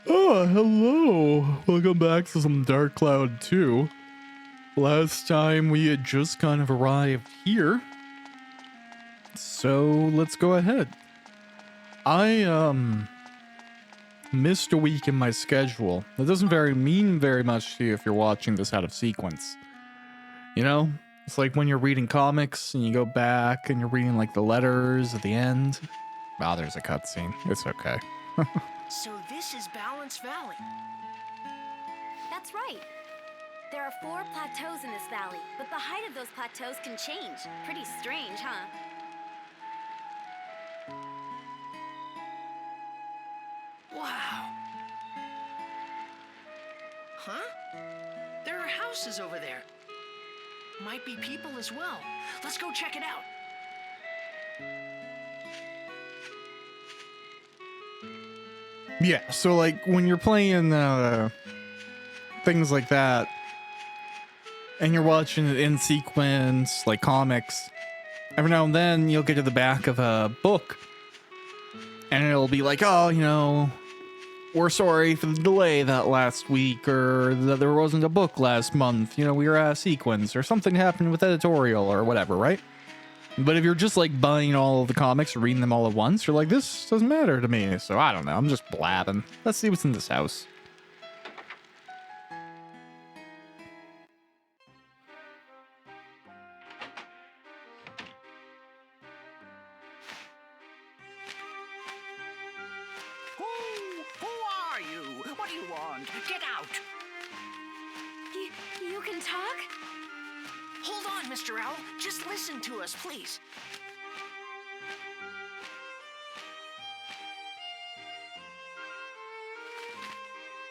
Oh, hello. Welcome back to some Dark Cloud 2. Last time we had just kind of arrived here. So let's go ahead. I missed a week in my schedule. That doesn't mean very much to you if you're watching this out of sequence. You know? It's like when you're reading comics and you go back and you're reading like the letters at the end. Ah, there's a cutscene. It's okay. So this is Balance Valley. That's right. There are 4 plateaus in this valley, but the height of those plateaus can change. Pretty strange, huh? Wow. Huh? There are houses over there. Might be people as well. Let's go check it out. Yeah, so like when you're playing things like that and you're watching it in sequence, like comics, every now and then you'll get to the back of a book and it'll be like, oh, you know, we're sorry for the delay that last week, or that there wasn't a book last month, you know, we were out of sequence, or something happened with editorial or whatever, right? But if you're just like buying all of the comics or reading them all at once, you're like, this doesn't matter to me. So I don't know. I'm just blabbing. Let's see what's in this house. Who are you? What do you want? Get out! You can talk? Hold on, Mr. Owl. Just listen to us, please.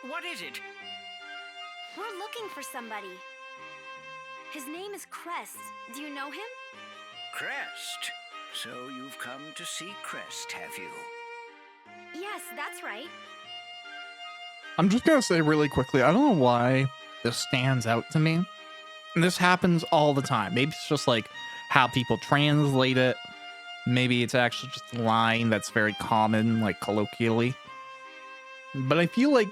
What is it? We're looking for somebody. His name is Crest. Do you know him? Crest. So you've come to see Crest, have you? Yes, that's right. I'm just going to say really quickly, I don't know why this stands out to me. And this happens all the time. Maybe it's just like how people translate it. Maybe it's actually just a line that's very common, like colloquially. But I feel like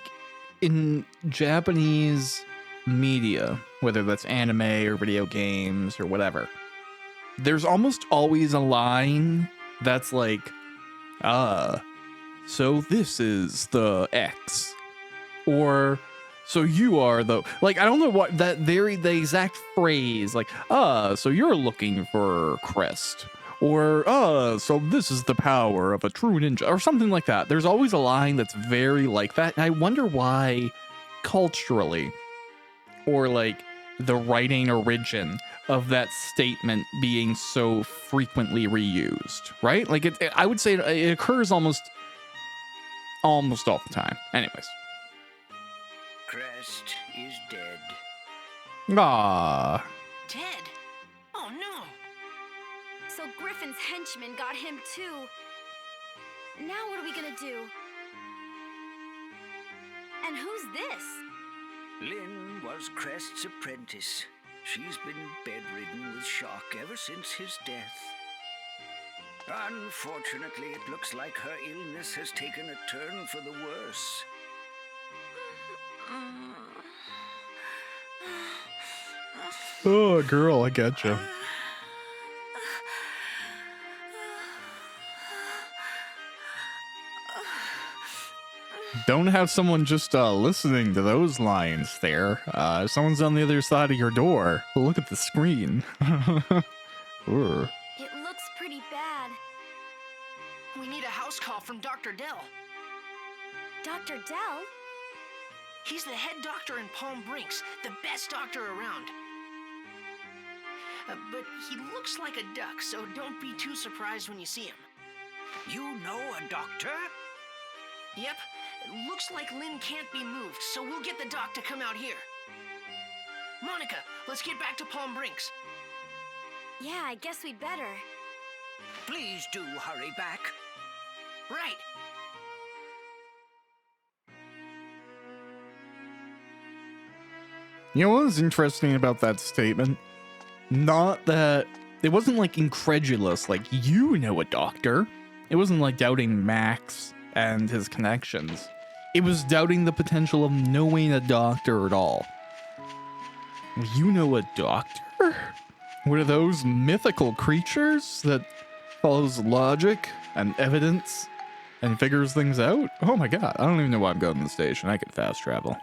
in Japanese media, whether that's anime or video games or whatever, there's almost always a line that's like, so this is the X. Or, so you are the, like, I don't know what that the exact phrase, like, so you're looking for Crest. Or, so this is the power of a true ninja, or something like that. There's always a line that's very like that. And I wonder why culturally, or like the writing origin of that statement being so frequently reused, right? Like I would say it occurs almost all the time. Anyways. Crest is dead. Ah. Dead? Oh, no. So Griffin's henchmen got him too. Now what are we gonna do? And who's this? Lynn was Crest's apprentice. She's been bedridden with shock ever since his death. Unfortunately, it looks like her illness has taken a turn for the worse. Oh, girl, I getcha. Don't have someone just listening to those lines there. Someone's on the other side of your door. Look at the screen. Ooh. It looks pretty bad. We need a house call from Dr. Dell. Dr. Dell? He's the head doctor in Palm Brinks, the best doctor around. But he looks like a duck, so don't be too surprised when you see him. You know a doctor? Yep, it looks like Lynn can't be moved, so we'll get the doc to come out here. Monica, let's get back to Palm Brinks. Yeah, I guess we'd better. Please do hurry back. Right. You know what was interesting about that statement? Not that it wasn't like incredulous, like, you know a doctor. It wasn't like doubting Max and his connections. It was doubting the potential of knowing a doctor at all. You know a doctor? What are those mythical creatures that follows logic and evidence and figures things out? Oh my god, I don't even know why I'm going to the station. I could fast travel.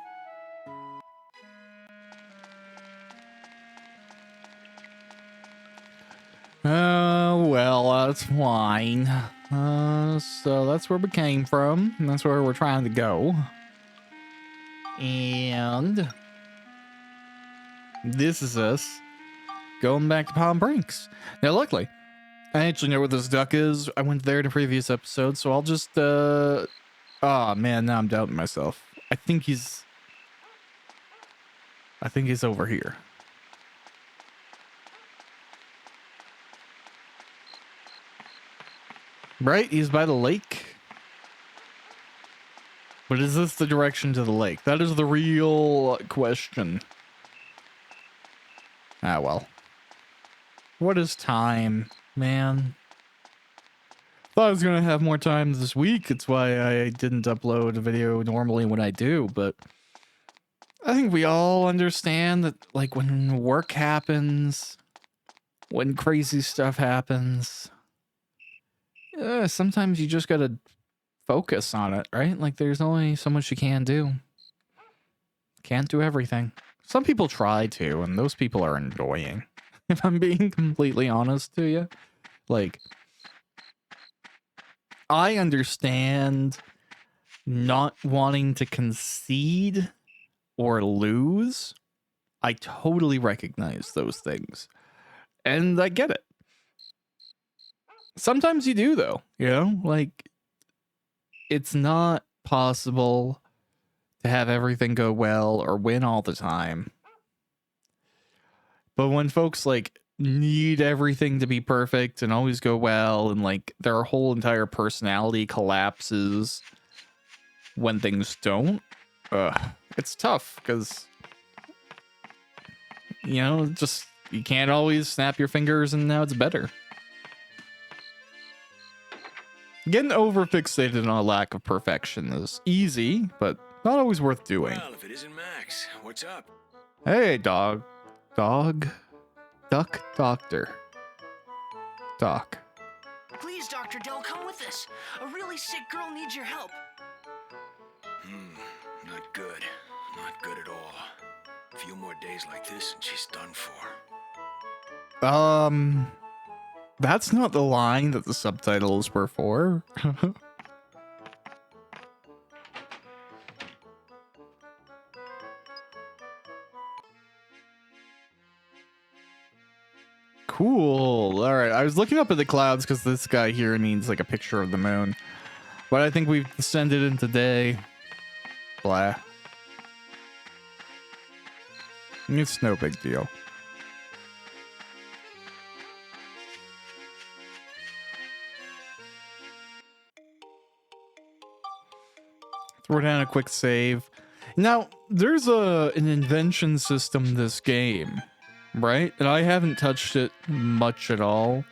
Well, that's fine. So that's where we came from, and that's where we're trying to go. And this is us going back to Palm Brinks. Now, luckily, I actually know where this duck is. I went there in a previous episode, so I'll just, oh man, now I'm doubting myself. I think he's over here. Right? He's by the lake. But is this the direction to the lake? That is the real question. Ah, well. What is time, man? Thought I was gonna have more time this week. It's why I didn't upload a video normally when I do, but I think we all understand that, like, when work happens, when crazy stuff happens, sometimes you just gotta focus on it, right? Like, there's only so much you can do. Can't do everything. Some people try to, and those people are annoying. If I'm being completely honest to you. Like, I understand not wanting to concede or lose. I totally recognize those things. And I get it. Sometimes you do, though, you know? Like, it's not possible to have everything go well or win all the time. But when folks, like, need everything to be perfect and always go well, and, like, their whole entire personality collapses when things don't, it's tough, because, you know, just, you can't always snap your fingers and now it's better. Getting over-fixated on a lack of perfection is easy, but not always worth doing. Well, if it isn't Max, what's up? Hey, Duck, Doctor. Doc. Please, Dr. Dell, come with us. A really sick girl needs your help. Not good. Not good at all. A few more days like this and she's done for. That's not the line that the subtitles were for. Cool. All right. I was looking up at the clouds because this guy here needs like a picture of the moon. But I think we've descended into day. Blah. It's no big deal. Throw down a quick save. Now, there's an invention system in this game, right? And I haven't touched it much at all.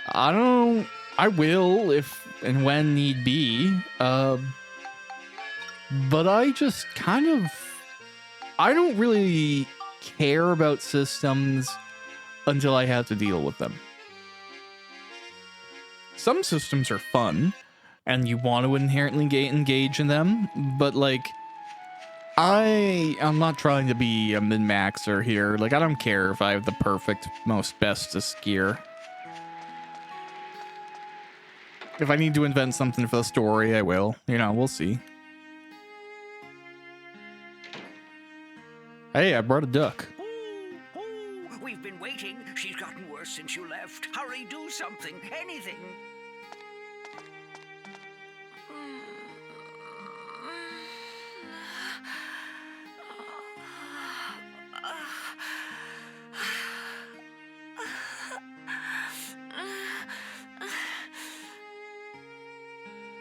I will if and when need be. But I just kind of, I don't really care about systems until I have to deal with them. Some systems are fun, and you want to inherently engage in them, but like, I'm not trying to be a min-maxer here. Like, I don't care if I have the perfect, most bestest gear. If I need to invent something for the story, I will. You know, we'll see. Hey, I brought a duck. We've been waiting. She's gotten worse since you left. Hurry, do something. Anything.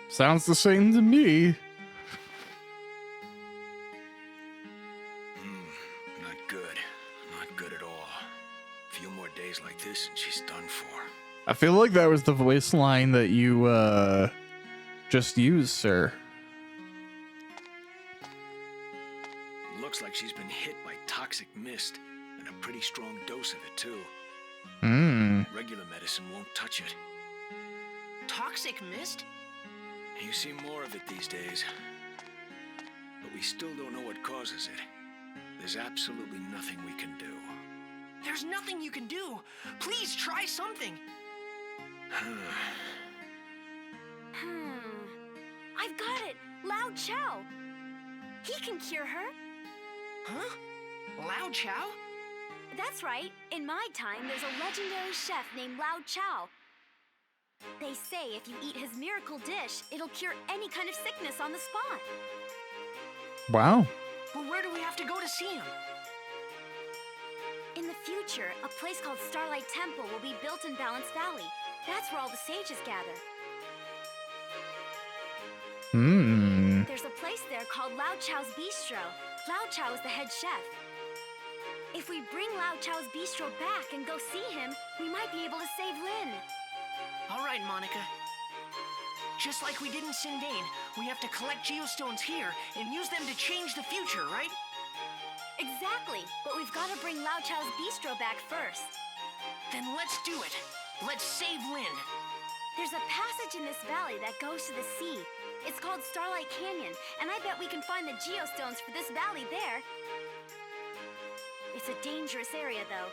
Sounds the same to me. Not good. Not good at all. A few more days like this and she's done for. I feel like that was the voice line that you just used, sir. looks like she's been hit by toxic mist, and a pretty strong dose of it, too. Regular medicine won't touch it. Toxic mist? You see more of it these days. But we still don't know what causes it. There's absolutely nothing we can do. There's nothing you can do. Please try something. I've got it! Lao Chow! He can cure her. Huh? Lao Chow? That's right. In my time, there's a legendary chef named Lao Chow. They say if you eat his miracle dish, it'll cure any kind of sickness on the spot. Wow. Well, where do we have to go to see him? In the future, a place called Starlight Temple will be built in Balance Valley. That's where all the sages gather. There's a place there called Lao Chow's Bistro. Lao Chow is the head chef. If we bring Lao Chow's Bistro back and go see him, we might be able to save Lin. All right, Monica. Just like we did in Sindane, we have to collect geostones here and use them to change the future, right? Exactly, but we've got to bring Lao Chow's Bistro back first. Then let's do it. Let's save Lin. There's a passage in this valley that goes to the sea. It's called Starlight Canyon, and I bet we can find the geostones for this valley there. It's a dangerous area, though.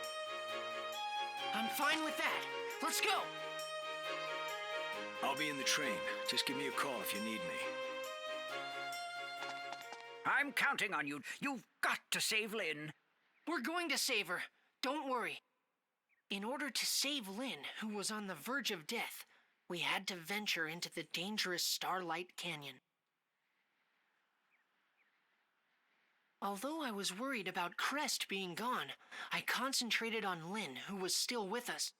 I'm fine with that. Let's go. I'll be in the train. Just give me a call if you need me. I'm counting on you. You've got to save Lin. We're going to save her. Don't worry. In order to save Lin, who was on the verge of death, we had to venture into the dangerous Starlight Canyon. Although I was worried about Crest being gone, I concentrated on Lin, who was still with us.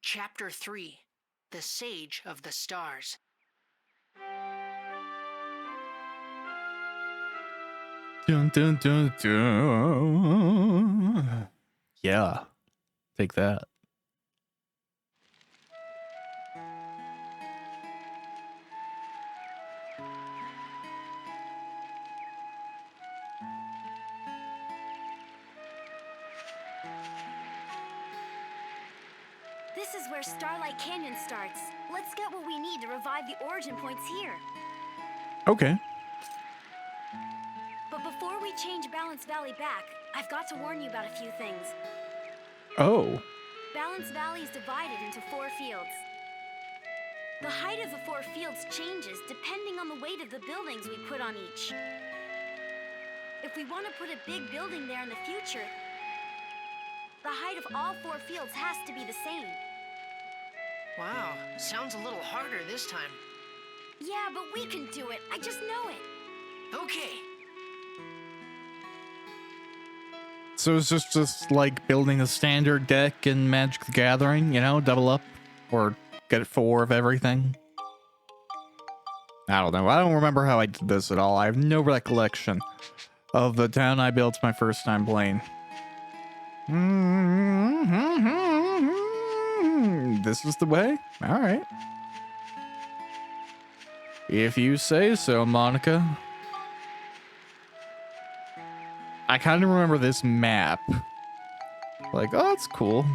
Chapter 3: The Sage of the Stars. Dun, dun, dun, dun. Yeah. Take that. This is where Starlight Canyon starts. Let's get what we need to revive the origin points here. Okay. But before we change Balance Valley back, I've got to warn you about a few things. Oh. Balance Valley is divided into 4 fields. The height of the 4 fields changes depending on the weight of the buildings we put on each. If we want to put a big building there in the future, the height of all 4 fields has to be the same. Wow, sounds a little harder this time. Yeah, but we can do it. I just know it. Okay. So it's just like building a standard deck in Magic the Gathering, you know, double up or get 4 of everything. I don't know. I don't remember how I did this at all. I have no recollection of the town I built my first time playing. This is the way? All right. If you say so, Monica. I kind of remember this map. Like, oh, that's cool.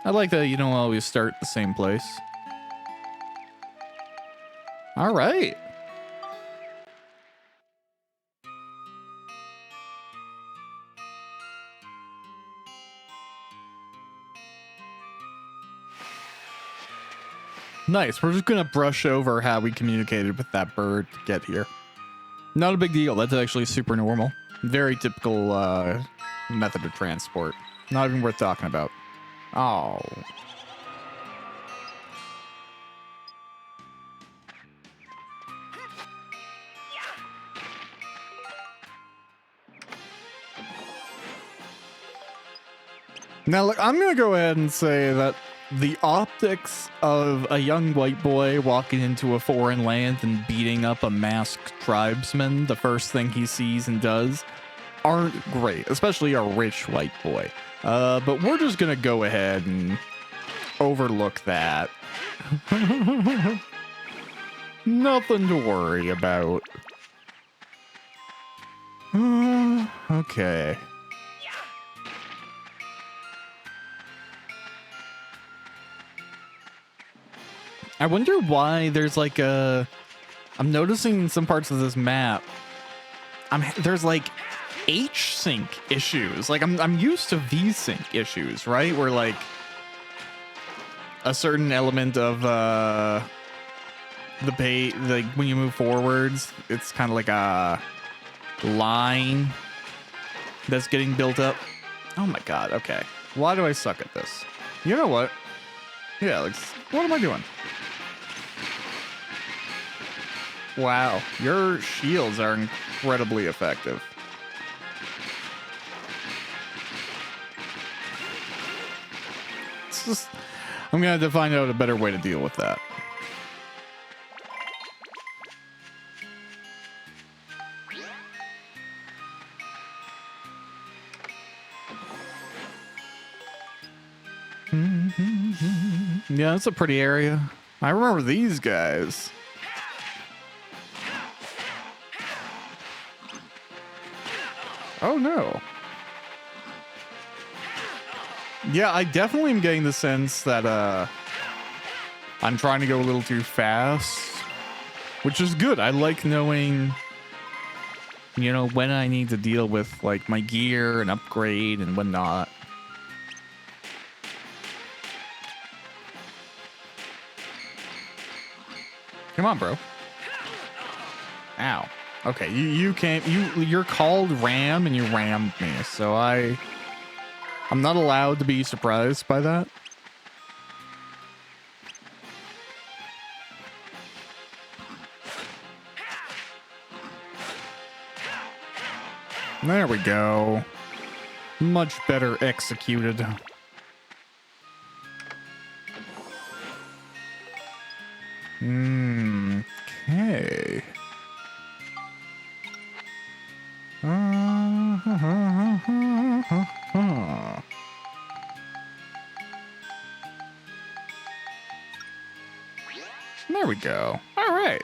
I like that you don't always start the same place. All right. Nice. We're just going to brush over how we communicated with that bird to get here. Not a big deal. That's actually super normal. Very typical method of transport. Not even worth talking about. Oh. Now, look, I'm going to go ahead and say that the optics of a young white boy walking into a foreign land and beating up a masked tribesman, the first thing he sees and does, aren't great, especially a rich white boy. But we're just going to go ahead and overlook that. Nothing to worry about. Okay. I wonder why there's like a... I'm noticing in some parts of this map, there's like H-sync issues. Like I'm used to V-sync issues, right? Where like a certain element of the page, like when you move forwards, it's kind of like a line that's getting built up. Oh my god, okay. Why do I suck at this? You know what? Yeah, like, what am I doing? Wow, your shields are incredibly effective. It's just, I'm gonna have to find out a better way to deal with that. Yeah, it's a pretty area. I remember these guys. Oh no. Yeah, I definitely am getting the sense that I'm trying to go a little too fast, which is good. I like knowing, you know, when I need to deal with like my gear and upgrade and whatnot. Come on, bro. Ow. Okay, you're called Ram and you rammed me, so I'm not allowed to be surprised by that. There we go. Much better executed. Okay. There we go. All right.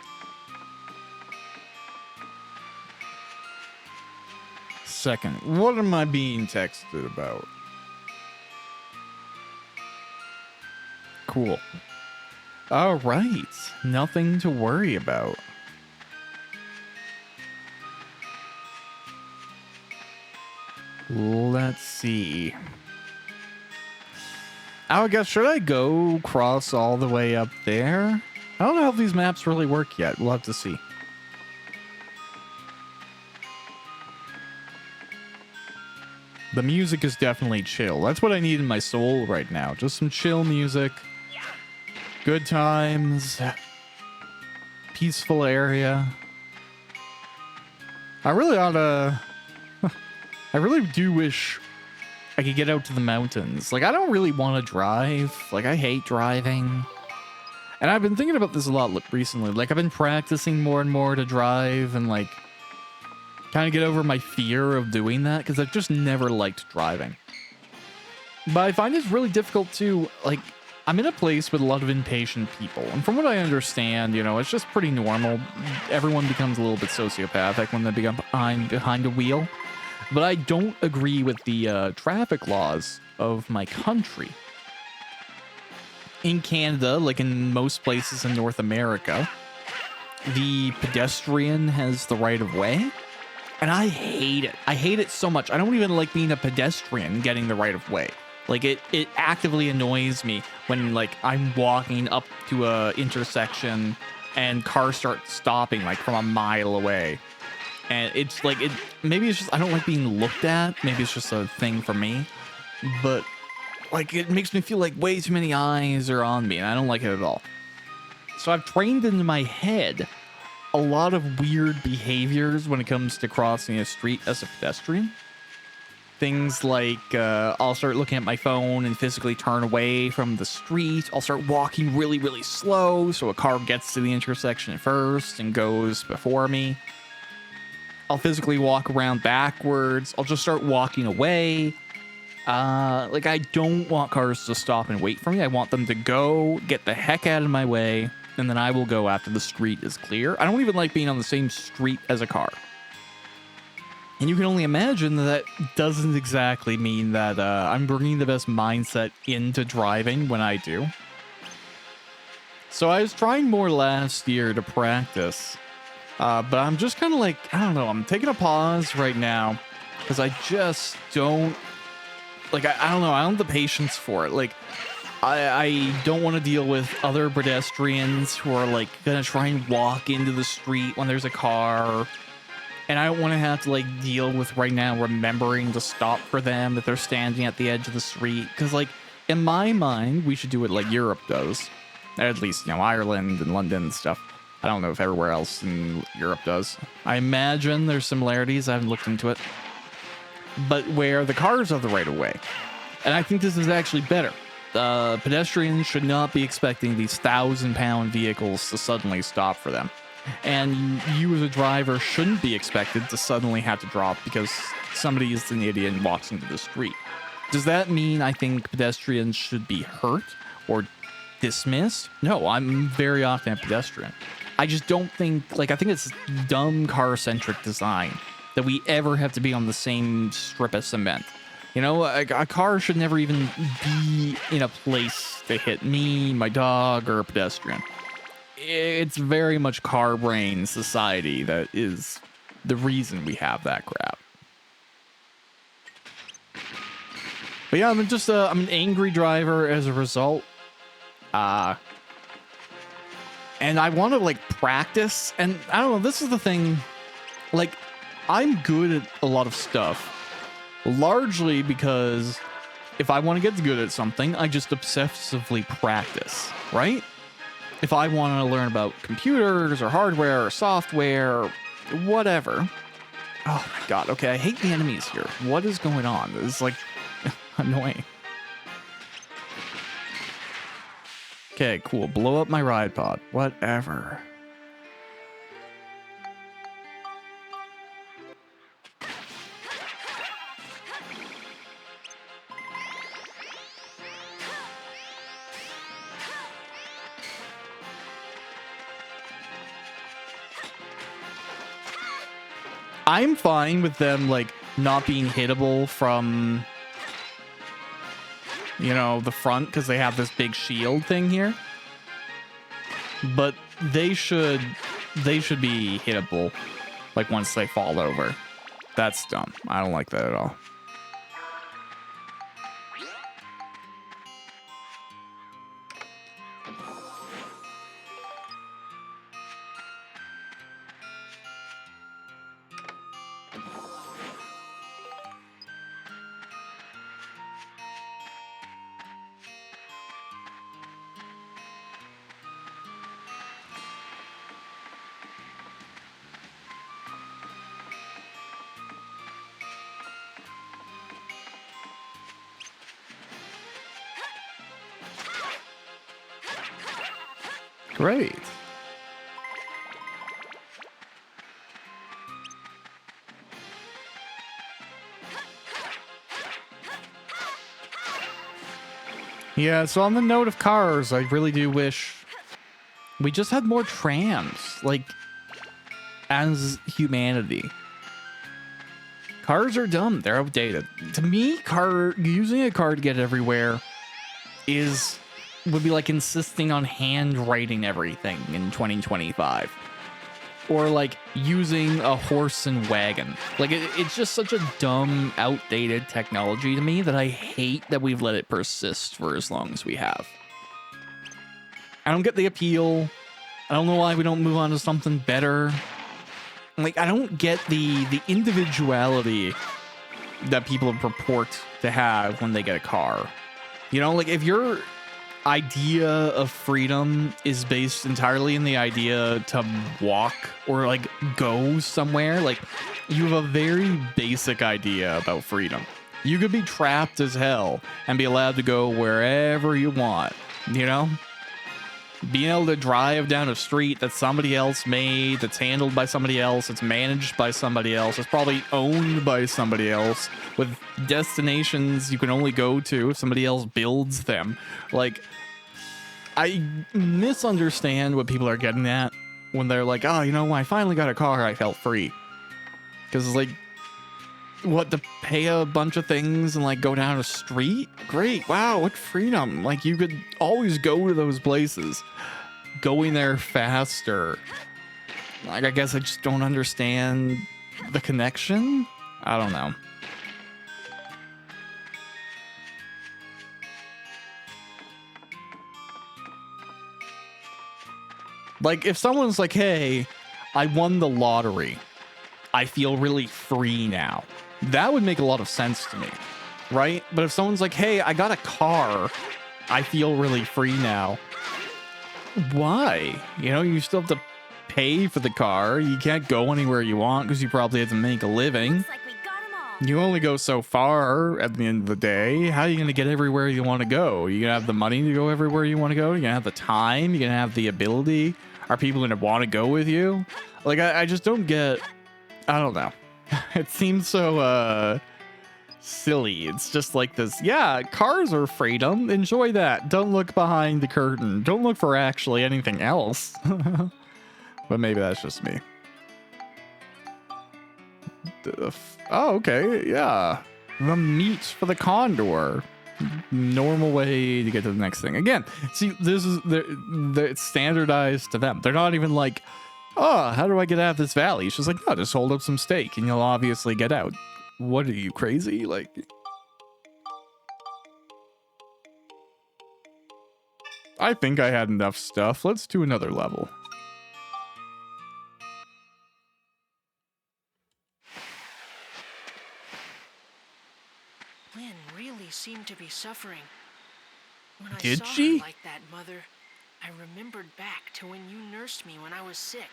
Second, what am I being texted about? Cool. All right. Nothing to worry about. Let's see. I guess, should I go cross all the way up there? I don't know if these maps really work yet. We'll have to see. The music is definitely chill. That's what I need in my soul right now. Just some chill music. Good times. Peaceful area. I really ought to... I really do wish I could get out to the mountains. Like, I don't really want to drive. Like, I hate driving. And I've been thinking about this a lot recently. Like, I've been practicing more and more to drive and, like, kind of get over my fear of doing that, because I've just never liked driving. But I find it's really difficult to, like, I'm in a place with a lot of impatient people. And from what I understand, you know, it's just pretty normal. Everyone becomes a little bit sociopathic when they become behind a wheel. But I don't agree with the traffic laws of my country. In Canada, like in most places in North America, the pedestrian has the right of way. And I hate it. I hate it so much. I don't even like being a pedestrian getting the right of way. Like, it actively annoys me when, like, I'm walking up to a intersection and cars start stopping, like, from a mile away. And it's like, maybe it's just, I don't like being looked at. Maybe it's just a thing for me. But, like, it makes me feel like way too many eyes are on me, and I don't like it at all. So I've trained into my head a lot of weird behaviors when it comes to crossing a street as a pedestrian. Things like, I'll start looking at my phone and physically turn away from the street. I'll start walking really, really slow so a car gets to the intersection first and goes before me. I'll physically walk around backwards. I'll just start walking away. Like, I don't want cars to stop and wait for me. I want them to go, get the heck out of my way, and then I will go after the street is clear. I don't even like being on the same street as a car. And you can only imagine that doesn't exactly mean that I'm bringing the best mindset into driving when I do. So I was trying more last year to practice, but I'm just kind of like, I don't know, I'm taking a pause right now because I just don't, like, I don't know, I don't have the patience for it. Like, I don't want to deal with other pedestrians who are like gonna try and walk into the street when there's a car. And I don't want to have to like deal with right now remembering to stop for them if they're standing at the edge of the street. Because like in my mind, we should do it like Europe does. At least, you know, Ireland and London and stuff. I don't know if everywhere else in Europe does. I imagine there's similarities. I haven't looked into it. But where the cars have the right of way. And I think this is actually better. Pedestrians should not be expecting these 1,000-pound vehicles to suddenly stop for them. And you as a driver shouldn't be expected to suddenly have to drop because somebody is an idiot and walks into the street. Does that mean I think pedestrians should be hurt or dismissed? No, I'm very often a pedestrian. I just don't think, like, I think it's dumb car-centric design that we ever have to be on the same strip of cement. You know, a car should never even be in a place to hit me, my dog, or a pedestrian. It's very much car brain society that is the reason we have that crap. But yeah, I'm just I'm an angry driver as a result. And I want to like practice, and I don't know, this is the thing, like I'm good at a lot of stuff, largely because if I want to get good at something, I just obsessively practice, right? If I want to learn about computers or hardware or software or whatever. Oh my god, okay, I hate the enemies here. What is going on? This is like annoying. Okay, cool. Blow up my ride pod. Whatever. I'm fine with them, like, not being hittable from, you know, the front because they have this big shield thing here. But they should be hittable, like, once they fall over. That's dumb. I don't like that at all. Great. Yeah, so on the note of cars, I really do wish we just had more trams, like, as humanity. Cars are dumb. They're outdated. To me, using a car to get everywhere would be like insisting on handwriting everything in 2025. Or like using a horse and wagon. Like it's just such a dumb, outdated technology to me that I hate that we've let it persist for as long as we have. I don't get the appeal. I don't know why we don't move on to something better. Like I don't get the individuality that people purport to have when they get a car. You know, like if your idea of freedom is based entirely in the idea to walk or like go somewhere, like you have a very basic idea about freedom. You could be trapped as hell and be allowed to go wherever you want, you know? Being able to drive down a street that somebody else made, that's handled by somebody else, it's managed by somebody else, it's probably owned by somebody else, with destinations you can only go to if somebody else builds them. Like, I misunderstand what people are getting at when they're like, oh, you know, when I finally got a car, I felt free. Because, like, what, to pay a bunch of things and, like, go down a street? Great. Wow, what freedom. Like, you could always go to those places. Going there faster. Like, I guess I just don't understand the connection. I don't know. Like, if someone's like, hey, I won the lottery, I feel really free now, that would make a lot of sense to me, right? But if someone's like, hey, I got a car, I feel really free now, why? You know, you still have to pay for the car. You can't go anywhere you want because you probably have to make a living. Looks like we got 'em all. You only go so far at the end of the day. How are you going to get everywhere you want to go? You going to have the money to go everywhere you want to go? You going to have the time? You going to have the ability? Are people going to want to go with you? Like, I just don't get... I don't know. It seems so, silly. It's just like this, yeah, cars are freedom. Enjoy that. Don't look behind the curtain. Don't look for actually anything else. But maybe that's just me. Oh, okay, yeah. The meat for the condor. Normal way to get to the next thing. Again, see, this is it's standardized to them. They're not even like, oh, how do I get out of this valley? It's just like, oh, just hold up some steak and you'll obviously get out. What are you, crazy? Like, I think I had enough stuff. Let's do another level. Lynn really seemed to be suffering. When I Did saw she? her like that, Mother, I remembered back to when you nursed me when I was sick.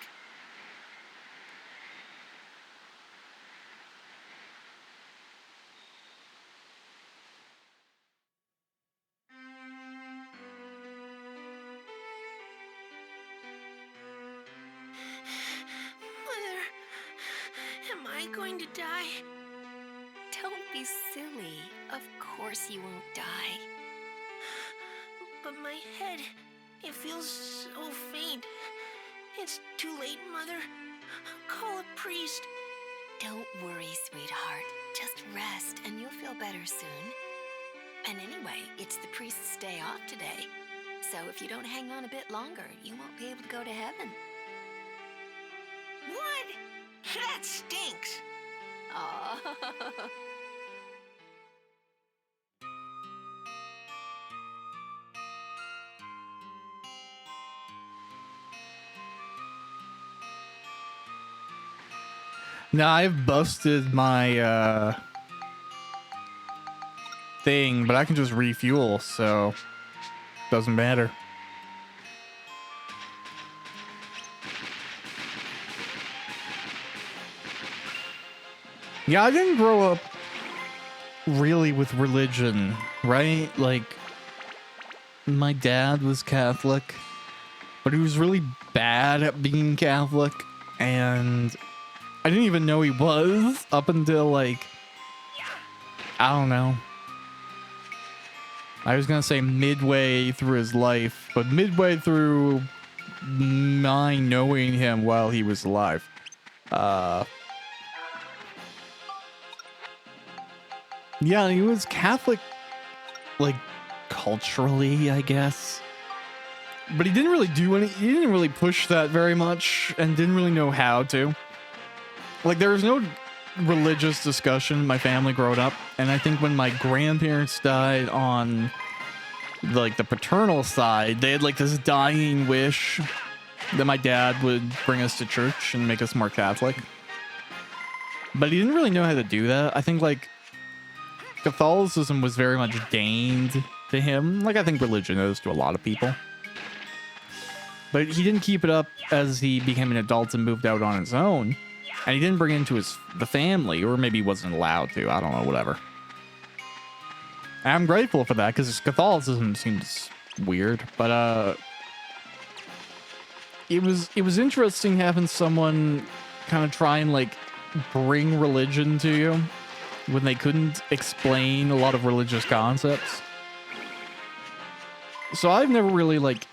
Mother, am I going to die? Don't be silly. Of course you won't die. But my head, it feels so faint. It's too late, Mother. Call a priest. Don't worry, sweetheart. Just rest and you'll feel better soon. And anyway, it's the priest's day off today. So if you don't hang on a bit longer, you won't be able to go to heaven. What? That stinks. Aw. Now I've busted my thing, but I can just refuel, so doesn't matter. Yeah, I didn't grow up really with religion, right? Like, my dad was Catholic, but he was really bad at being Catholic, and I didn't even know he was up until, like, I don't know. I was gonna say midway through his life, but midway through my knowing him while he was alive. Yeah, he was Catholic, like, culturally, I guess. But he didn't really do any, he didn't really push that very much, and didn't really know how to. Like, there was no religious discussion in my family growing up, and I think when my grandparents died on, like, the paternal side, they had, like, this dying wish that my dad would bring us to church and make us more Catholic. But he didn't really know how to do that. I think, like, Catholicism was very much gained to him, like I think religion is to a lot of people. But he didn't keep it up as he became an adult and moved out on his own. And he didn't bring it into the family, or maybe he wasn't allowed to. I don't know, whatever. And I'm grateful for that, because Catholicism seems weird. But it was interesting having someone kind of try and, like, bring religion to you when they couldn't explain a lot of religious concepts. So I've never really, like,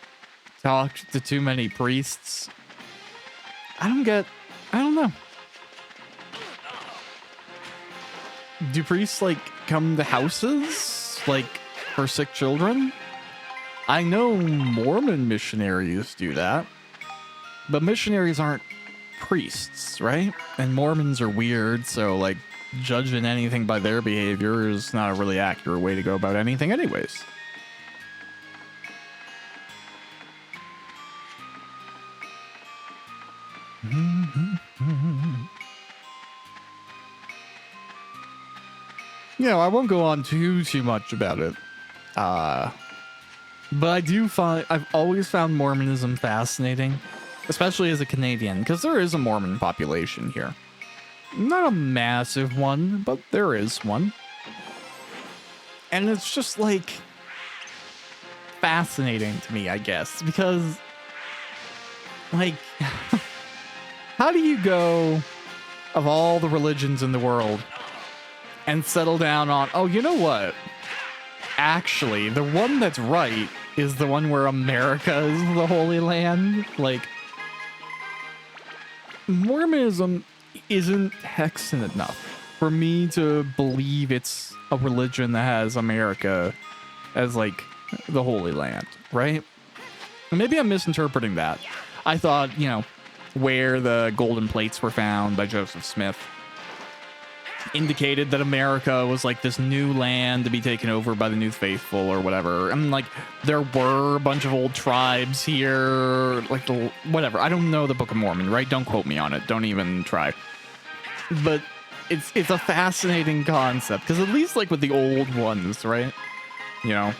talked to too many priests. I don't know. Do priests like come to houses like for sick children? I know Mormon missionaries do that, but missionaries aren't priests, right? And Mormons are weird, so like judging anything by their behavior is not a really accurate way to go about anything anyways. You know, I won't go on too much about it. But I've always found Mormonism fascinating, especially as a Canadian, because there is a Mormon population here. Not a massive one, but there is one. And it's just like fascinating to me, I guess, because like how do you go of all the religions in the world and settle down on, oh, you know what? Actually, the one that's right is the one where America is the Holy Land. Like, Mormonism isn't Texan enough for me to believe it's a religion that has America as, like, the Holy Land, right? Maybe I'm misinterpreting that. I thought, you know, where the golden plates were found by Joseph Smith indicated that America was like this new land to be taken over by the new faithful or whatever. And like there were a bunch of old tribes here, like whatever. I don't know the Book of Mormon, right? Don't quote me on it. Don't even try. But it's a fascinating concept because at least like with the old ones, right? You know,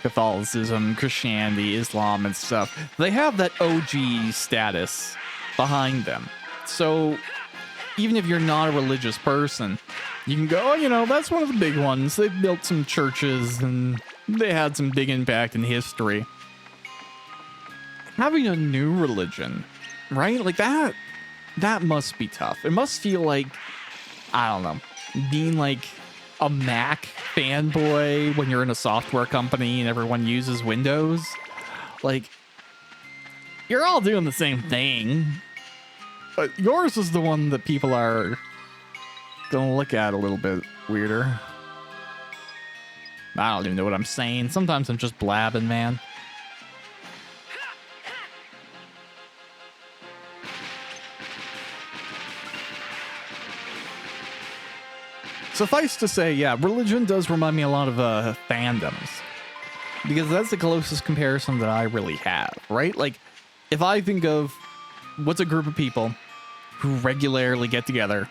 Catholicism, Christianity, Islam and stuff, they have that OG status behind them. So even if you're not a religious person, you can go, oh, you know, that's one of the big ones. They built some churches and they had some big impact in history. Having a new religion, right? Like that must be tough. It must feel like, I don't know, being like a Mac fanboy when you're in a software company and everyone uses Windows. Like, you're all doing the same thing. But yours is the one that people are gonna look at a little bit weirder. I don't even know what I'm saying. Sometimes I'm just blabbing, man. Suffice to say, yeah, religion does remind me a lot of fandoms. Because that's the closest comparison that I really have, right? Like, if I think of what's a group of people who regularly get together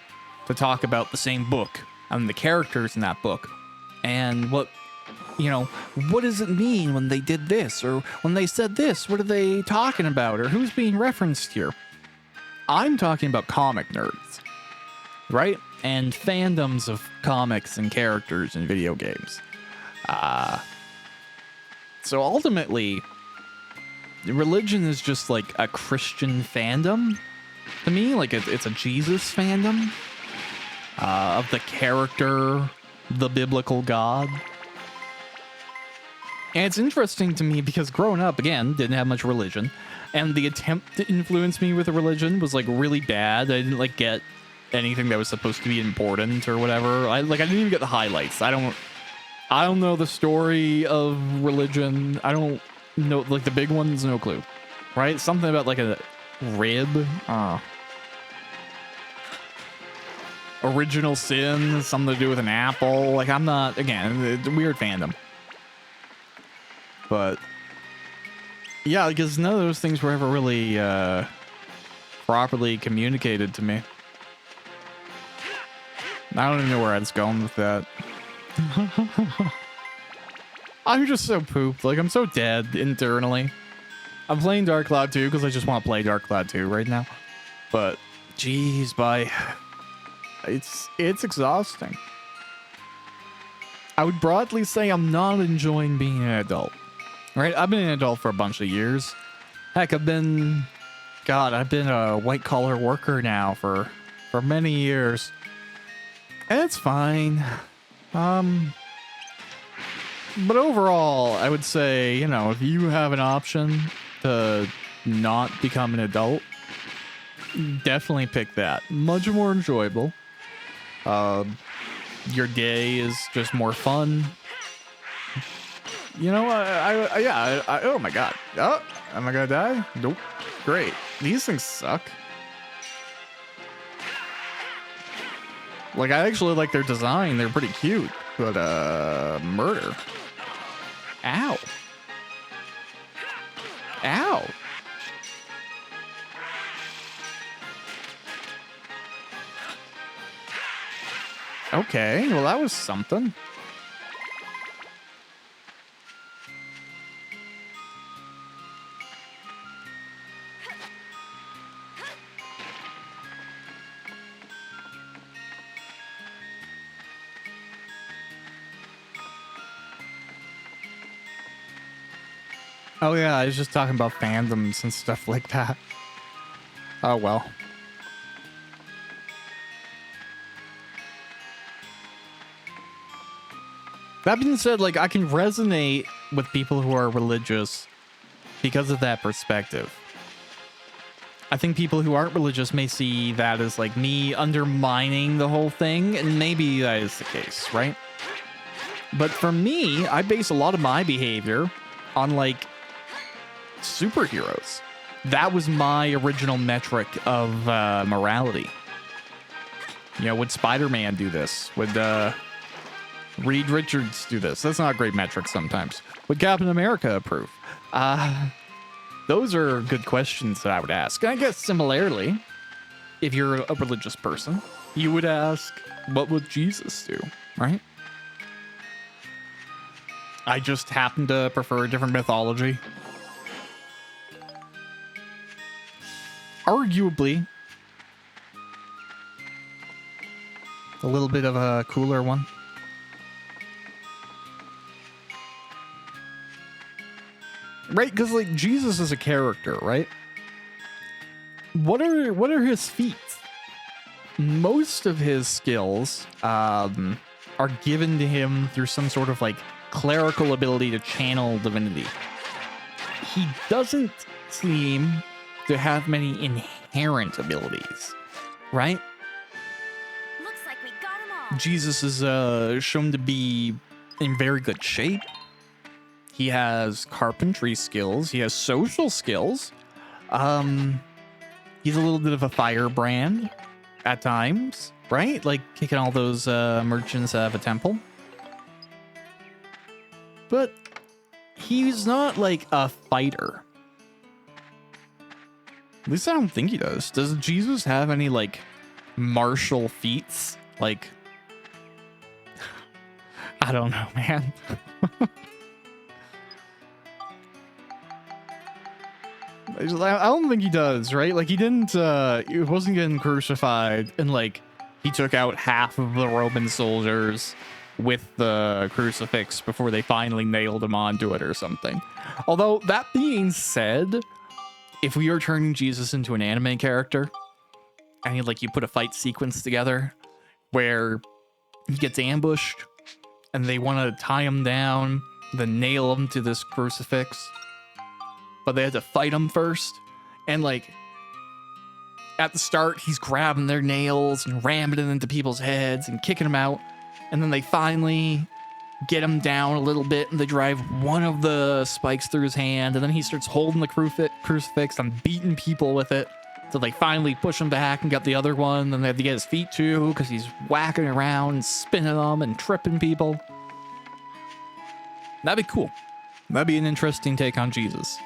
to talk about the same book and the characters in that book and what, you know, what does it mean when they did this or when they said this? What are they talking about or who's being referenced here? I'm talking about comic nerds, right? And fandoms of comics and characters in video games. So ultimately, religion is just like a Christian fandom to me. Like it's a Jesus fandom of the character, the biblical God. And it's interesting to me because growing up, again, didn't have much religion, and the attempt to influence me with a religion was like really bad. I didn't like get anything that was supposed to be important or whatever. I didn't even get the highlights. I don't know the story of religion. I don't know, like the big ones, no clue. Right? Something about like a rib. Original sin, something to do with an apple. Like I'm not, again, it's a weird fandom. But yeah, because none of those things were ever really properly communicated to me. I don't even know where I was going with that. I'm just so pooped. Like, I'm so dead internally. I'm playing Dark Cloud 2 because I just want to play Dark Cloud 2 right now. But, geez, it's exhausting. I would broadly say I'm not enjoying being an adult. Right? I've been an adult for a bunch of years. Heck, I've been a white-collar worker now for many years. And it's fine. But overall, I would say, you know, if you have an option to not become an adult, definitely pick that. Much more enjoyable. Your day is just more fun. You know, oh my god. Oh, am I gonna die? Nope. Great. These things suck. Like, I actually like their design. They're pretty cute. But, murder. Ow. Ow. Okay, well, that was something. Oh yeah, I was just talking about fandoms and stuff like that. Oh well. That being said, like, I can resonate with people who are religious because of that perspective. I think people who aren't religious may see that as, like, me undermining the whole thing, and maybe that is the case, right? But for me, I base a lot of my behavior on, like, superheroes. That was my original metric of morality. You know, would Spider-Man do this? Would Reed Richards do this? That's not a great metric sometimes. Would Captain America approve? Those are good questions that I would ask. I guess similarly, if you're a religious person, you would ask, what would Jesus do, right? I just happen to prefer a different mythology. Arguably, a little bit of a cooler one. Right, because, like, Jesus is a character, right? What are his feats? Most of his skills are given to him through some sort of, like, clerical ability to channel divinity. He doesn't seem to have many inherent abilities, right? Looks like we got 'em all. Jesus is shown to be in very good shape. He has carpentry skills. He has social skills. He's a little bit of a firebrand at times, right? Like kicking all those merchants out of a temple. But he's not like a fighter. At least I don't think he does. Does Jesus have any like martial feats? Like, I don't know, man. I don't think he does, right? Like, he didn't, he wasn't getting crucified and, like, he took out half of the Roman soldiers with the crucifix before they finally nailed him onto it or something. Although, that being said, if we are turning Jesus into an anime character, and, like, you put a fight sequence together where he gets ambushed and they want to tie him down, then nail him to this crucifix, but they had to fight him first. And like at the start, he's grabbing their nails and ramming it into people's heads and kicking them out. And then they finally get him down a little bit and they drive one of the spikes through his hand. And then he starts holding the crucifix and beating people with it. So they finally push him back and got the other one. Then they have to get his feet too because he's whacking around and spinning them and tripping people. That'd be cool. That'd be an interesting take on Jesus.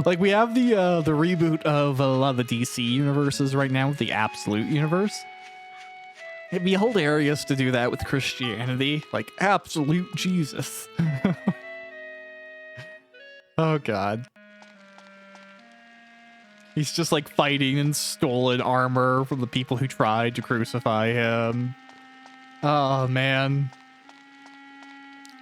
Like, we have the reboot of a lot of the DC universes right now with the Absolute Universe. It'd be hilarious to do that with Christianity, like Absolute Jesus. Oh god. He's just like fighting in stolen armor from the people who tried to crucify him. Oh man.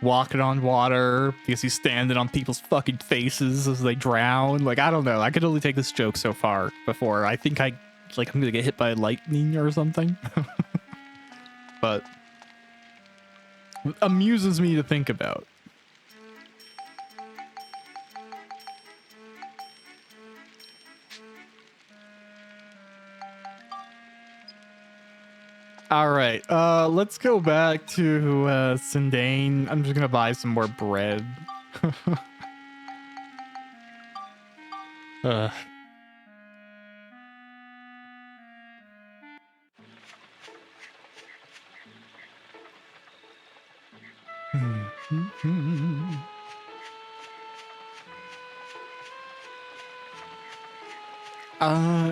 Walking on water because he's standing on people's fucking faces as they drown. Like, I don't know. I could only take this joke so far before I think I'm gonna get hit by lightning or something. But amuses me to think about. All right. Let's go back to Sindane. I'm just gonna buy some more bread. uh.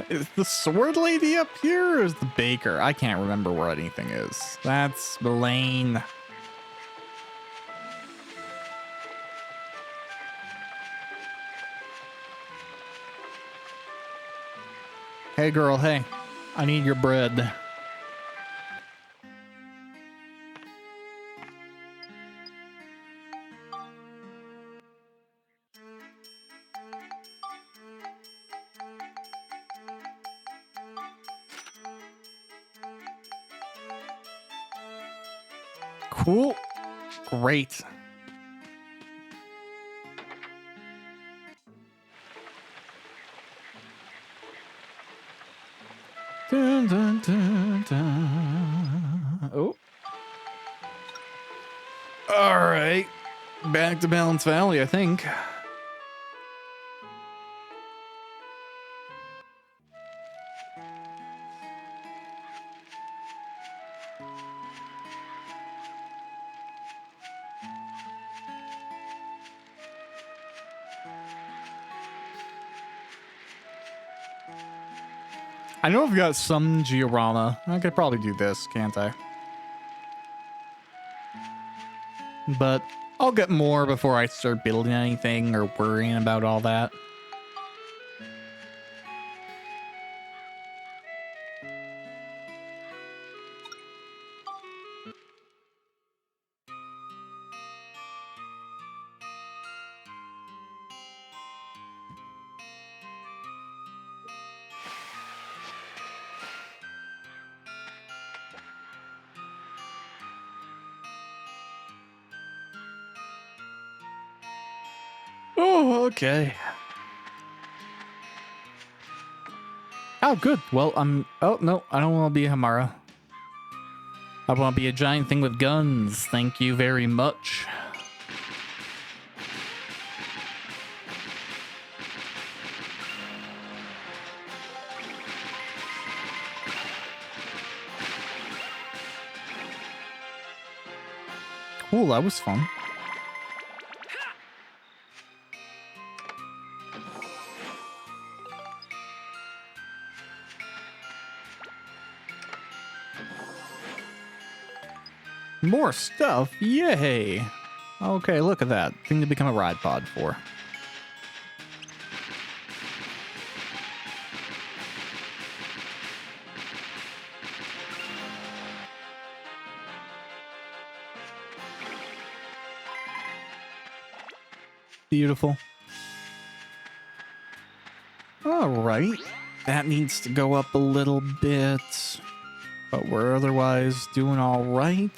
Is the sword lady up here or is the baker? I can't remember where anything is. That's Blaine. Hey girl, hey. I need your bread. Cool. Great. Dun, dun, dun, dun. Oh. All right. Back to Balance Valley, I think. I know I've got some Giorama. I could probably do this, can't I? But I'll get more before I start building anything or worrying about all that. Oh, okay. Oh, good. Well, oh, no, I don't want to be a Hamara. I want to be a giant thing with guns. Thank you very much. Cool, that was fun. More stuff? Yay! Okay, look at that. Thing to become a ride pod for. Beautiful. Alright. That needs to go up a little bit. But we're otherwise doing alright.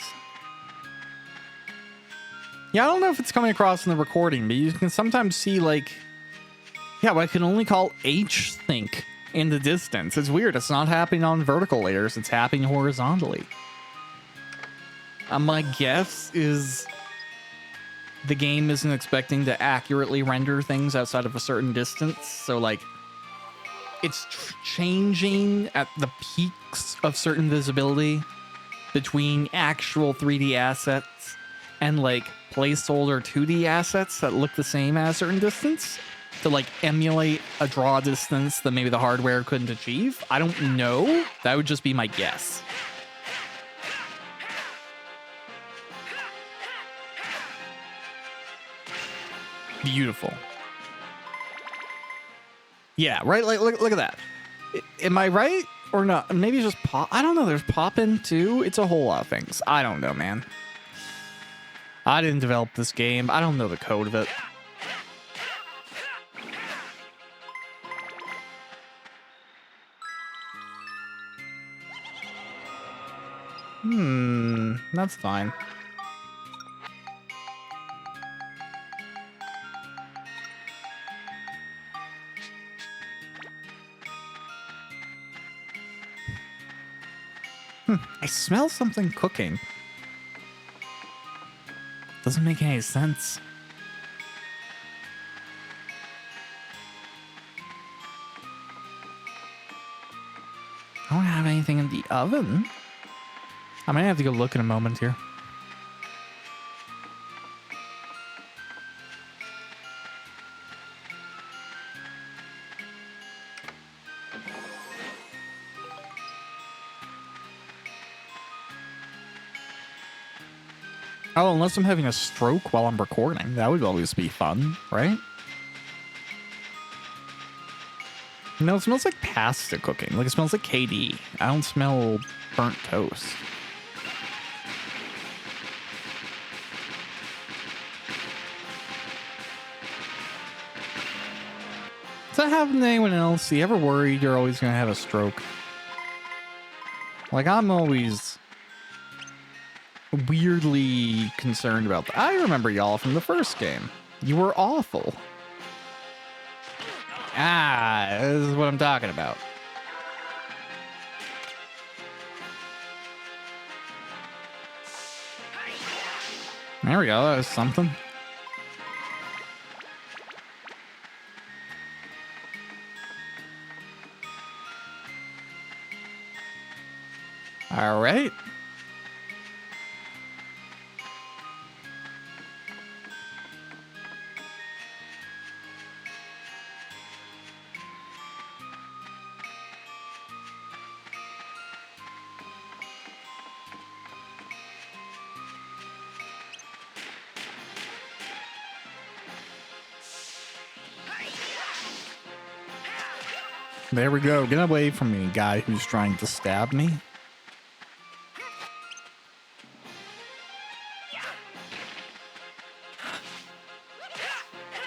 Yeah, I don't know if it's coming across in the recording, but you can sometimes see, like... Yeah, what I can only call H-Think in the distance. It's weird. It's not happening on vertical layers. It's happening horizontally. My guess is... the game isn't expecting to accurately render things outside of a certain distance. So, like... it's changing at the peaks of certain visibility between actual 3D assets and, like, placeholder 2D assets that look the same at a certain distance to, like, emulate a draw distance that maybe the hardware couldn't achieve. I don't know. That would just be my guess. Beautiful. Yeah, right? Like, look at that. Am I right or not? Maybe just pop. I don't know. There's pop-in too. It's a whole lot of things. I don't know, man. I didn't develop this game. I don't know the code of it. That's fine. I smell something cooking. Doesn't make any sense. I don't have anything in the oven. I might have to go look in a moment here. Oh, unless I'm having a stroke while I'm recording. That would always be fun, right? No, it smells like pasta cooking. Like, it smells like KD. I don't smell burnt toast. Does that happen to anyone else? You ever worried you're always going to have a stroke? Like, I'm always weirdly concerned about that. I remember y'all from the first game. You were awful. Ah, this is what I'm talking about. There we go. That was something. All right. There we go. Get away from me, guy who's trying to stab me.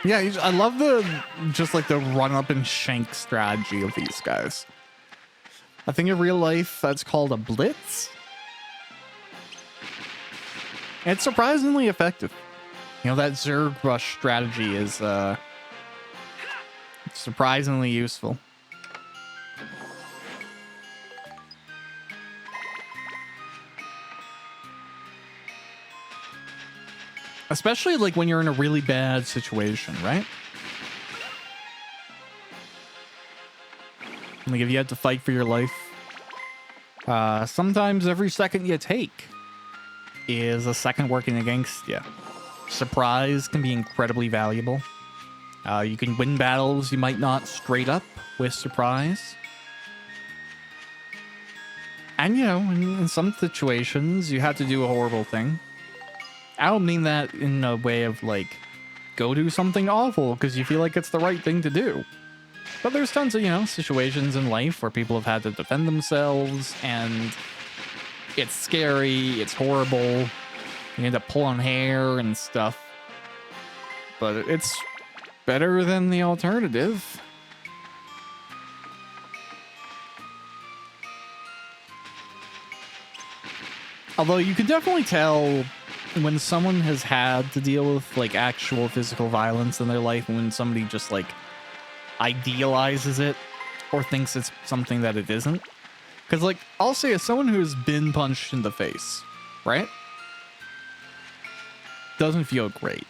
Yeah, I love just like the run up and shank strategy of these guys. I think in real life that's called a blitz. It's surprisingly effective. You know, that Zerg rush strategy is surprisingly useful. Especially like when you're in a really bad situation, right? Like if you had to fight for your life, sometimes every second you take is a second working against you. Surprise can be incredibly valuable. You can win battles you might not straight up with surprise. And you know, in some situations, you have to do a horrible thing. I don't mean that in a way of like, go do something awful because you feel like it's the right thing to do. But there's tons of, you know, situations in life where people have had to defend themselves and it's scary, it's horrible. You end up pulling hair and stuff. But it's better than the alternative. Although you can definitely tell when someone has had to deal with like actual physical violence in their life, when somebody just like idealizes it or thinks it's something that it isn't. Because like I'll say, as someone who's been punched in the face, right? Doesn't feel great.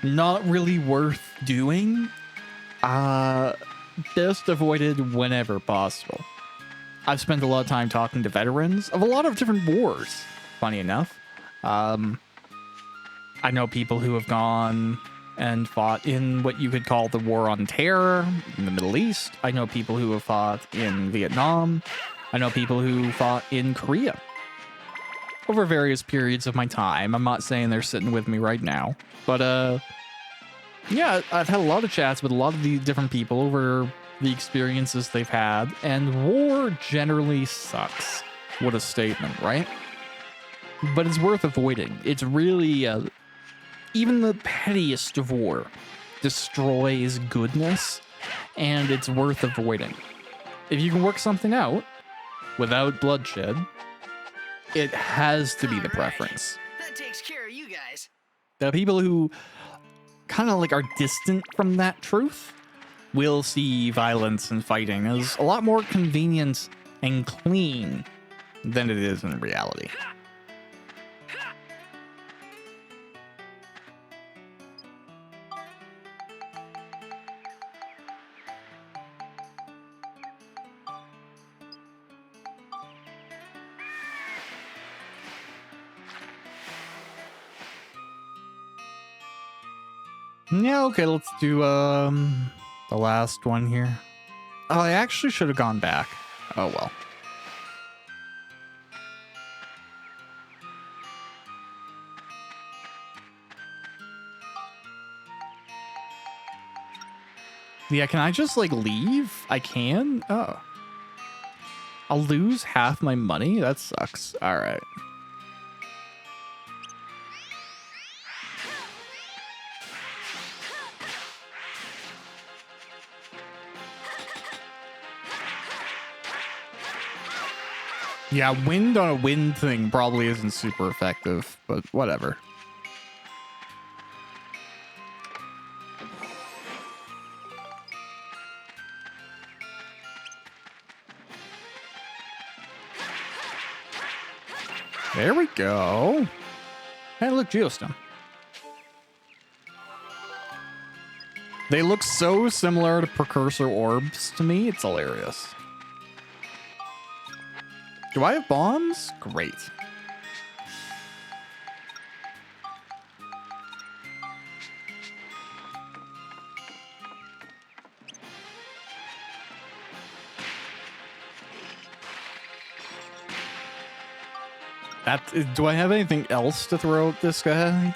Not really worth doing. Best avoided whenever possible. I've spent a lot of time talking to veterans of a lot of different wars, funny enough. I know people who have gone and fought in what you could call the War on Terror in the Middle East. I know people who have fought in Vietnam. I know people who fought in Korea. Over various periods of my time. I'm not saying they're sitting with me right now. But, yeah, I've had a lot of chats with a lot of the different people over the experiences they've had. And war generally sucks. What a statement, right? But it's worth avoiding. It's really, even the pettiest of war destroys goodness, and it's worth avoiding. If you can work something out without bloodshed, it has to be the preference. That takes care of you guys. The people who kind of like are distant from that truth will see violence and fighting as a lot more convenient and clean than it is in reality. Yeah, okay, let's do the last one here. Oh, I actually should have gone back. Oh well. Yeah, can I just like leave? I can? Oh. I'll lose half my money? That sucks. Alright. Yeah, wind on a wind thing probably isn't super effective, but whatever. There we go. Hey, look, Geostone. They look so similar to precursor orbs to me, it's hilarious. Do I have bombs? Great. Do I have anything else to throw at this guy?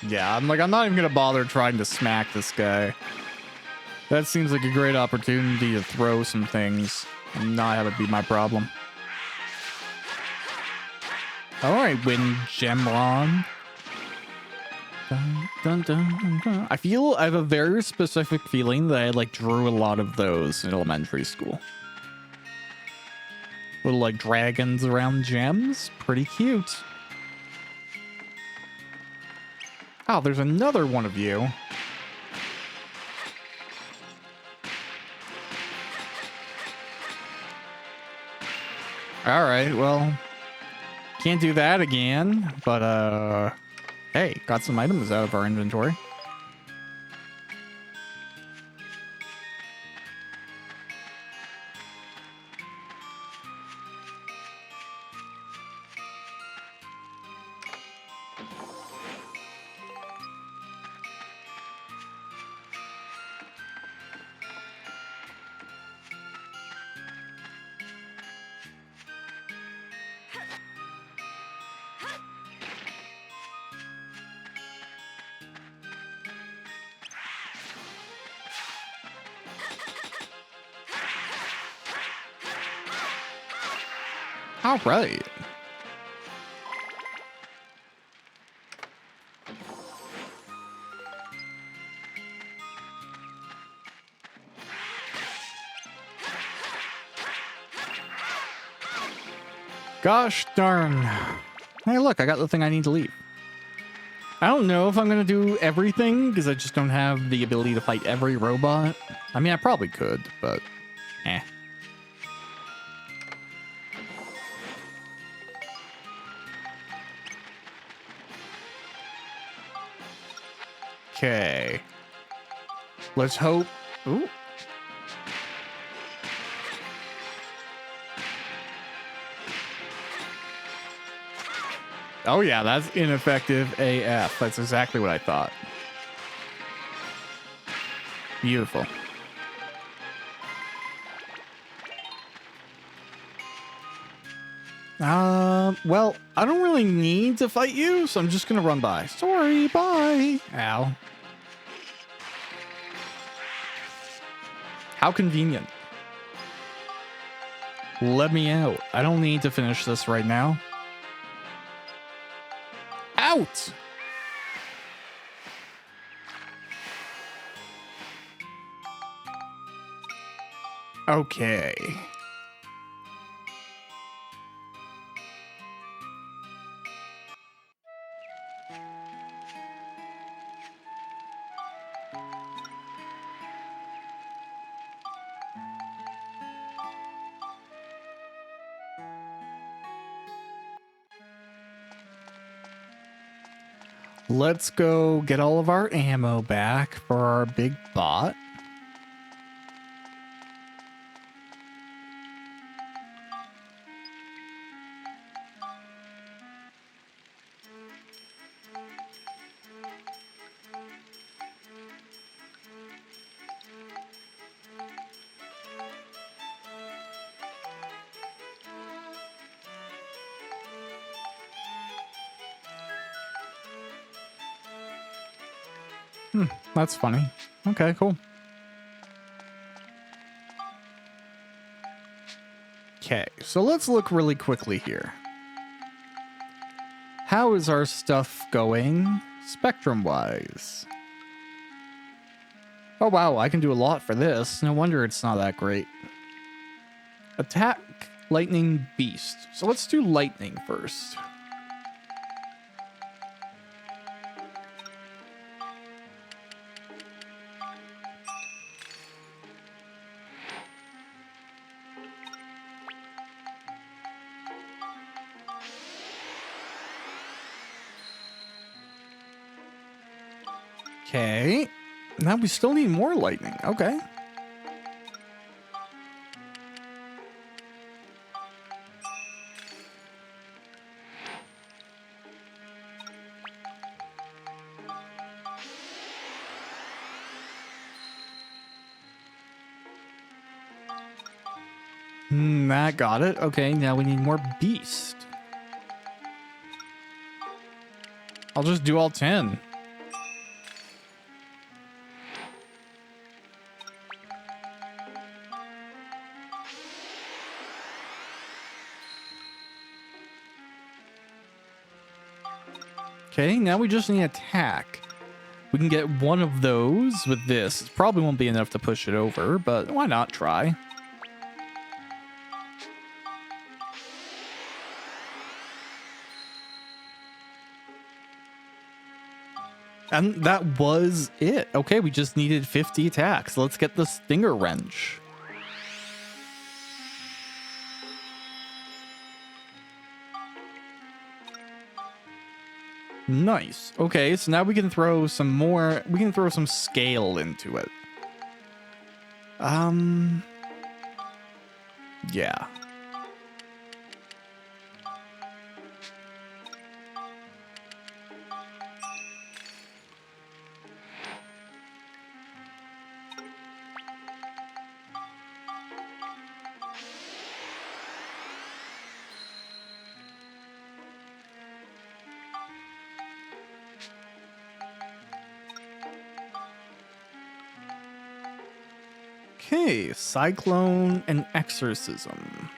Yeah, I'm not even gonna bother trying to smack this guy. That seems like a great opportunity to throw some things and not have it be my problem. Alright, Wind Gemron. Dun, dun, dun, dun. I have a very specific feeling that I like drew a lot of those in elementary school. Little like dragons around gems. Pretty cute. Oh, there's another one of you. Alright, well, can't do that again, but hey, got some items out of our inventory. All right. Gosh darn. Hey, look, I got the thing I need to leave. I don't know if I'm going to do everything because I just don't have the ability to fight every robot. I mean, I probably could, but eh. Okay. Let's hope. Ooh. Oh yeah, that's ineffective AF. That's exactly what I thought. Beautiful. Well, I don't really need to fight you, so I'm just gonna run by. Sorry, bye. Ow. How convenient. Let me out. I don't need to finish this right now. Out! Okay. Let's go get all of our ammo back for our big bot. That's funny. Okay, cool. Okay, so let's look really quickly here. How is our stuff going spectrum-wise? Oh wow, I can do a lot for this. No wonder it's not that great. Attack, lightning, beast. So let's do lightning first. Okay. Now we still need more lightning. Okay. That got it. Okay, now we need more beast. I'll just do all 10. Okay, now we just need attack. We can get one of those with this. It probably won't be enough to push it over, but why not try? And that was it. Okay, we just needed 50 attacks. Let's get the Stinger Wrench. Nice. Okay, so now we can throw some more. We can throw some scale into it. Yeah. Okay, Cyclone and Exorcism.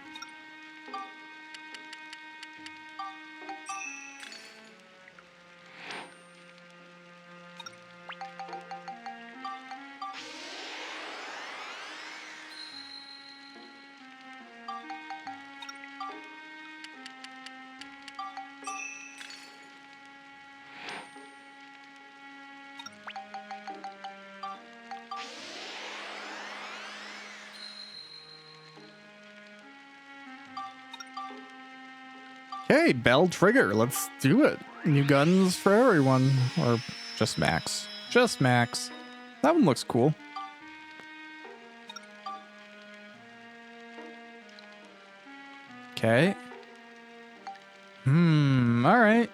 Okay, Bell Trigger, let's do it. New guns for everyone. Or just Max. Just Max. That one looks cool. Okay. Alright.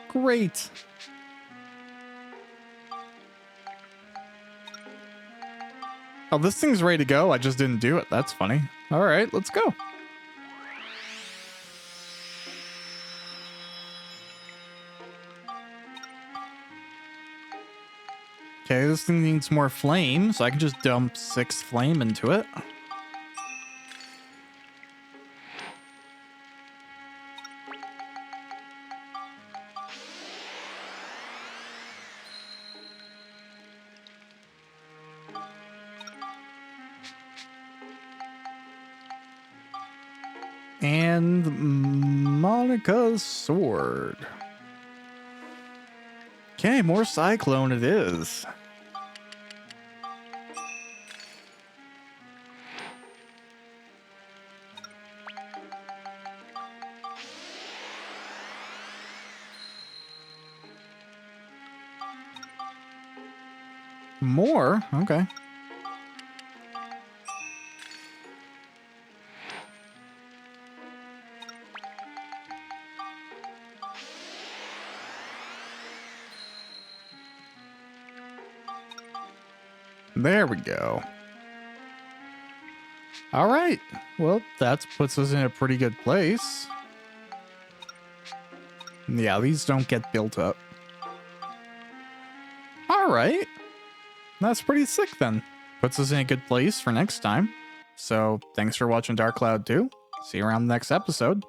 Great. Oh, this thing's ready to go. I just didn't do it. That's funny. All right, let's go. Okay, this thing needs more flame, so I can just dump 6 flame into it. And Monica's sword. Okay, more Cyclone it is. More? Okay. There we go. All right. Well, that puts us in a pretty good place. Yeah, these don't get built up. All right. That's pretty sick then. Puts us in a good place for next time. So thanks for watching Dark Cloud 2. See you around the next episode.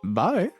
Bye.